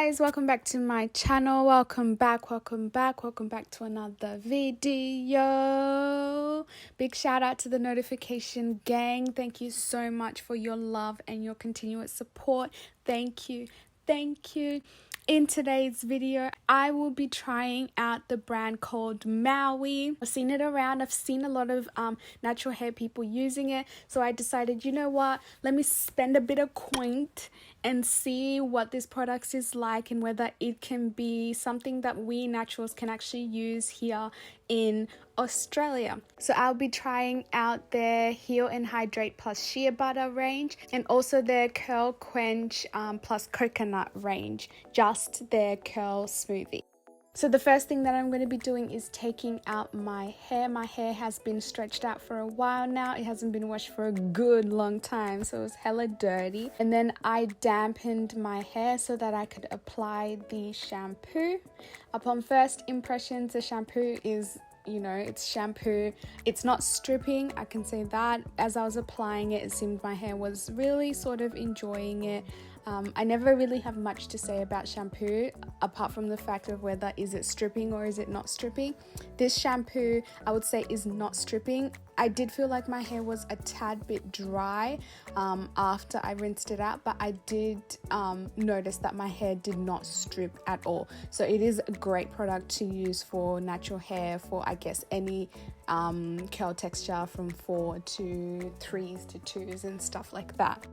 guys, welcome back to my channel. Welcome back to another video. Big shout out to the notification gang. Thank you so much for your love and your continuous support. Thank you. In today's video, I will be trying out the brand called Maui. I've seen it around. I've seen a lot of natural hair people using it. So I decided, you know what? Let me spend a bit of coin and see what this product is like and whether it can be something that we naturals can actually use here in Australia. So I'll be trying out their Heal and Hydrate plus Shea Butter range and also their Curl Quench plus Coconut range, just their Curl Smoothie. So the first thing that I'm going to be doing is taking out my hair. My hair has been stretched out for a while now. It hasn't been washed for a good long time, so it was hella dirty. And then I dampened my hair so that I could apply the shampoo. Upon first impressions, the shampoo is, it's shampoo. It's not stripping, I can say that. As I was applying it, it seemed my hair was really sort of enjoying it. I never really have much to say about shampoo apart from the fact of whether is it stripping or is it not stripping. This shampoo, I would say, is not stripping. I did feel like my hair was a tad bit dry after I rinsed it out, but I did notice that my hair did not strip at all. So it is a great product to use for natural hair, for I guess any curl texture from 4 to 3s to 2s and stuff like that.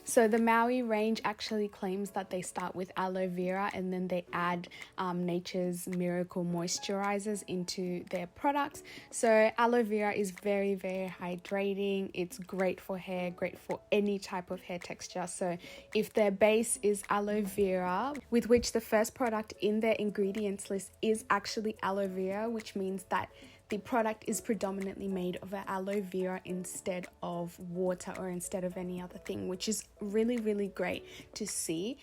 So the Maui range actually claims that they start with aloe vera and then they add Nature's Miracle moisturizers into their products. So aloe vera is very, very hydrating. It's great for hair, great for any type of hair texture. So if their base is aloe vera, with which the first product in their ingredients list is actually aloe vera, which means that the product is predominantly made of aloe vera instead of water or instead of any other thing, which is really, really great to see.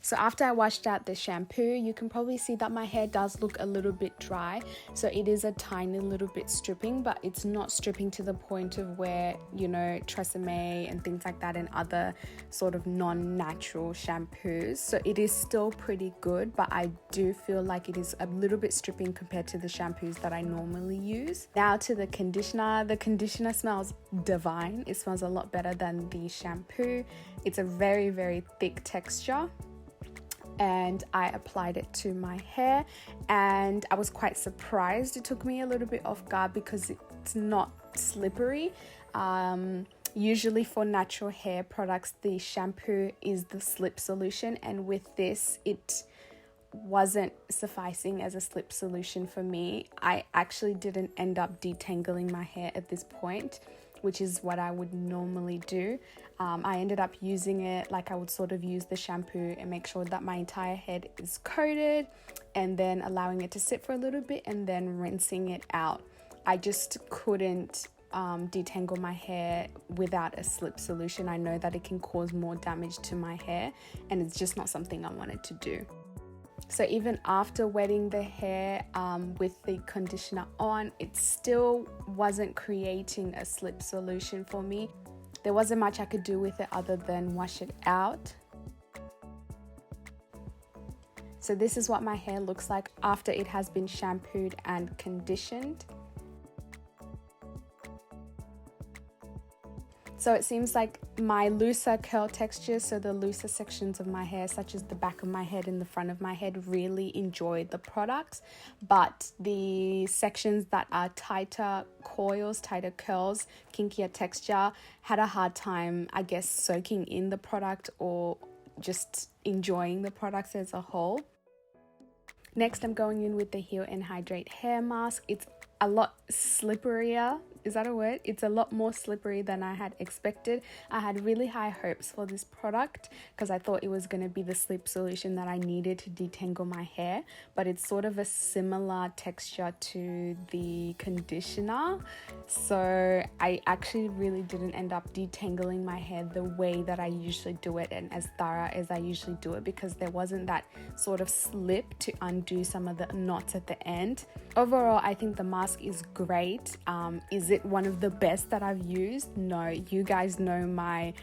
So after I washed out the shampoo, you can probably see that my hair does look a little bit dry. So it is a tiny little bit stripping, but it's not stripping to the point of where, Tresemme and things like that and other sort of non-natural shampoos. So it is still pretty good, but I do feel like it is a little bit stripping compared to the shampoos that I normally use. Now to the conditioner. The conditioner smells divine. It smells a lot better than the shampoo. It's a very, very thick texture. And I applied it to my hair and I was quite surprised. It took me a little bit off guard because it's not slippery. Usually for natural hair products, the shampoo is the slip solution, and with this, it wasn't sufficing as a slip solution for me. I actually didn't end up detangling my hair at this point, which is what I would normally do. I ended up using it like I would sort of use the shampoo and make sure that my entire head is coated and then allowing it to sit for a little bit and then rinsing it out. I just couldn't detangle my hair without a slip solution. I know that it can cause more damage to my hair and it's just not something I wanted to do. So even after wetting the hair with the conditioner on, it still wasn't creating a slip solution for me. There wasn't much I could do with it other than wash it out. So this is what my hair looks like after it has been shampooed and conditioned. So it seems like my looser curl textures, so the looser sections of my hair, such as the back of my head and the front of my head, really enjoyed the products. But the sections that are tighter coils, tighter curls, kinkier texture, had a hard time, I guess, soaking in the product or just enjoying the products as a whole. Next, I'm going in with the Heal and Hydrate hair mask. It's a lot slipperier. Is that a word? It's a lot more slippery than I had expected. I had really high hopes for this product because I thought it was going to be the slip solution that I needed to detangle my hair, but it's sort of a similar texture to the conditioner. So I actually really didn't end up detangling my hair the way that I usually do it and as thorough as I usually do it, because there wasn't that sort of slip to undo some of the knots at the end. Overall, I think the mask is great. Is it one of the best that I've used? No, you guys know my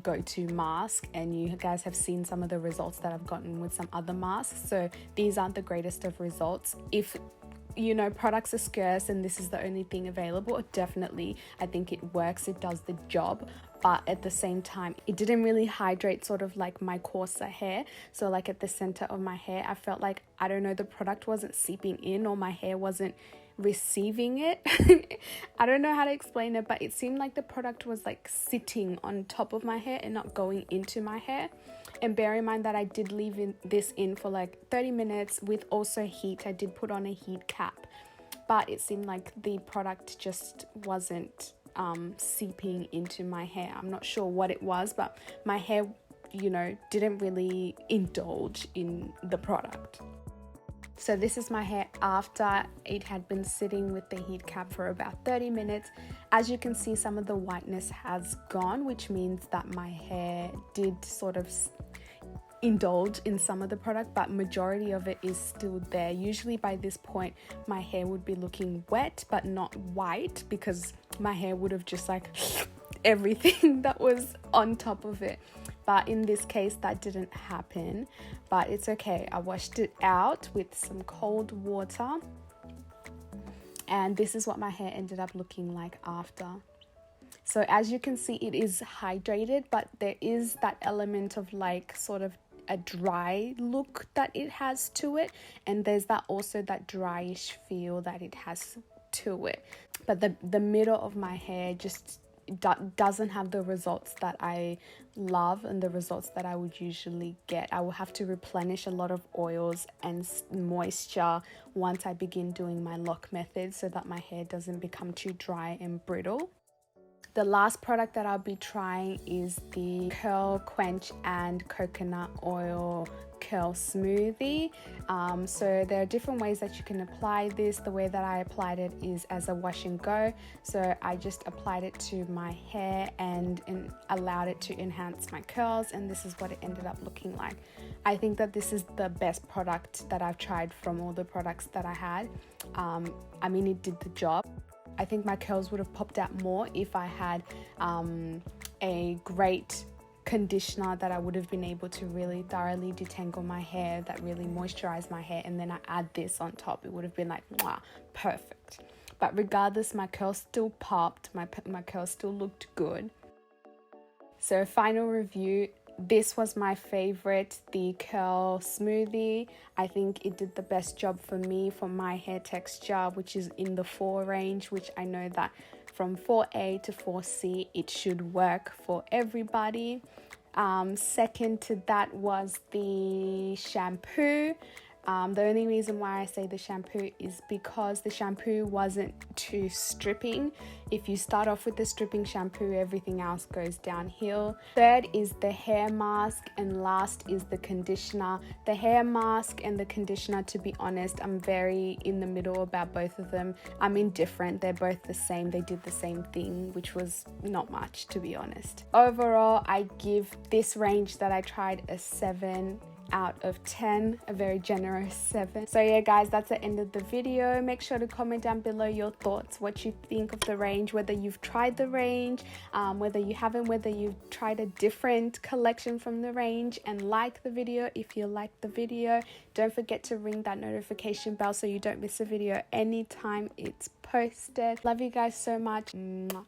go-to mask, and you guys have seen some of the results that I've gotten with some other masks. So these aren't the greatest of results. If you know, products are scarce and this is the only thing available, definitely I think it works, it does the job, but at the same time it didn't really hydrate sort of like my coarser hair. So like at the center of my hair, I felt like, I don't know, the product wasn't seeping in, or my hair wasn't receiving it. I don't know how to explain it, but it seemed like the product was like sitting on top of my hair and not going into my hair. And bear in mind that I did leave this in for like 30 minutes with also heat. I did put on a heat cap, but it seemed like the product just wasn't seeping into my hair. I'm not sure what it was, but my hair, you know, didn't really indulge in the product. So this is my hair after it had been sitting with the heat cap for about 30 minutes. As you can see, some of the whiteness has gone, which means that my hair did sort of indulge in some of the product, but majority of it is still there. Usually by this point my hair would be looking wet but not white, because my hair would have just like everything that was on top of it. But in this case that didn't happen, but it's okay. I washed it out with some cold water, and this is what my hair ended up looking like after. So as you can see, it is hydrated, but there is that element of like sort of a dry look that it has to it, and there's that also that dryish feel that it has to it. But the middle of my hair just doesn't have the results that I love and the results that I would usually get. I will have to replenish a lot of oils and moisture once I begin doing my lock method, so that my hair doesn't become too dry and brittle. The last product that I'll be trying is the Curl, Quench and Coconut Oil Curl Smoothie. So there are different ways that you can apply this. The way that I applied it is as a wash and go. So I just applied it to my hair and allowed it to enhance my curls, and this is what it ended up looking like. I think that this is the best product that I've tried from all the products that I had. I mean, it did the job. I think my curls would have popped out more if I had a great conditioner that I would have been able to really thoroughly detangle my hair, that really moisturized my hair, and then I add this on top. It would have been like, mwah, perfect. But regardless, my curls still popped, my curls still looked good. So final review, this was my favorite, the Curl Smoothie. I think it did the best job for me for my hair texture, which is in the 4 range, which I know that from 4A to 4C it should work for everybody. Second to that was the shampoo. The only reason why I say the shampoo is because the shampoo wasn't too stripping. If you start off with the stripping shampoo, everything else goes downhill. Third is the hair mask, and last is the conditioner. The hair mask and the conditioner, to be honest, I'm very in the middle about both of them. I'm indifferent. They're both the same. They did the same thing, which was not much, to be honest. Overall, I give this range that I tried a 7 out of 10, a very generous 7. So yeah guys, that's the end of the video. Make sure to comment down below your thoughts, what you think of the range, whether you've tried the range, whether you haven't, whether you've tried a different collection from the range, and like the video if you like the video. Don't forget to ring that notification bell so you don't miss a video anytime it's posted. Love you guys so much. Mwah.